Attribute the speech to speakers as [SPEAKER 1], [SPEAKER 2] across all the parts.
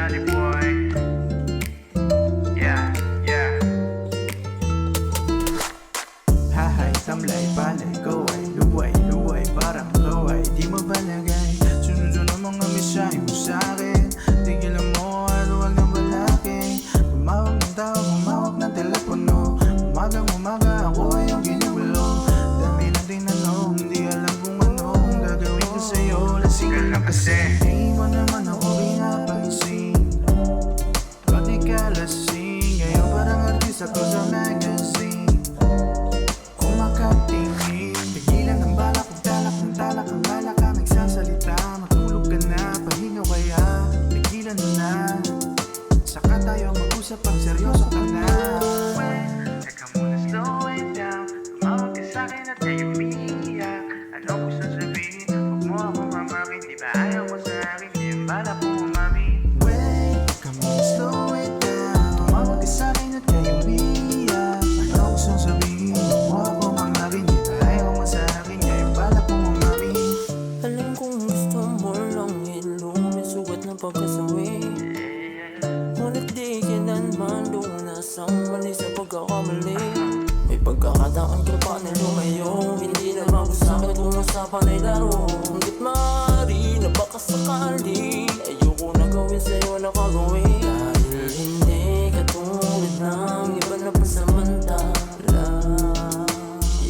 [SPEAKER 1] Danny boy. Yeah, yeah.
[SPEAKER 2] Hahay, tamlay, palay, kaway, luway, luway, parang kaway. Di mo balagay, sunod-sunod mga mensahe mo sa'kin. Tigilan mo at huwag nang balaki. Tumawag ng tao, humawak ng telepono. Umagang-umaga ako ay ang ginugulo. Dami na tinanong, di alam kung anong gagawin ko sa'yo. Lasing ka lang kasi di mo naman ako pinapansin. Ba't di ka lasing? Ngayon parang artista ko sa magazine. Kumakatingin, pigilan ng balak, kung talak ng talak. Ang balak ka nagsasalita, matulog ka na, pahinga kaya. Pigilan mo na, saka tayo mag-usap pag seryoso ka na.
[SPEAKER 1] Teka muna, slow it down. Tumawag ka sa'kin at kayo umiiyak. Ano gusto sabihin? Huwag mo ako mamakin. Di ba ayaw mo sa akin? Di yung balak mo umami.
[SPEAKER 2] Wait, come on, slow it down. Tumawag ka sa'kin at kayo umiiyak. Ano gusto sabihin? Huwag mo ako mamakin. Di ba ayaw mo sa akin? Ngayon balak mo umami.
[SPEAKER 3] Alam kong gusto mo lang ilumin sugat ng pagkasawi. Ngunit di kailanman lunas ang mali sa pagkakamali. May pagkakataon ka pa na lumayo. Hindi na bago sa'kin kung usapan ay laro. Hanggat maaari na baka sakali ayoko na gawin sa'yo na kagawin. Dahil hindi katulad ng iba na pasamantala.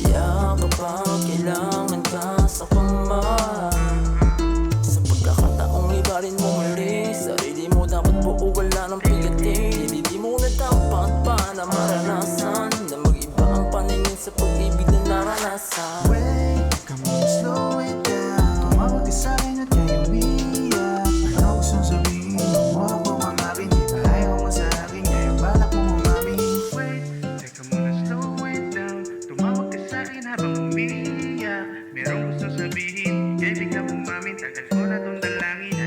[SPEAKER 3] Iyak pa kailangan ka sa kamay. Sa pagkakataong ibarin mo muli, sarili mo dapat buo, wala ng pigatin. Hindi mo na dapat pa na maranasan na mag-iba ang paningin sa pag-ibig na naranasan.
[SPEAKER 2] Wait, come on, slow it down. Tumawag ka sa'kin at kayo umiiyak. Ano gusto sabihin? Huwag mo ako mamakin. Di ba ayaw mo sa akin? Ngayon balak mo umami.
[SPEAKER 1] Wait, teka muna, slow it down. Tumawag ka sa'kin habang umiiyak. Merong gusto sabihin, kaya bigla mong mamin. Tagal ko na tong dalangin.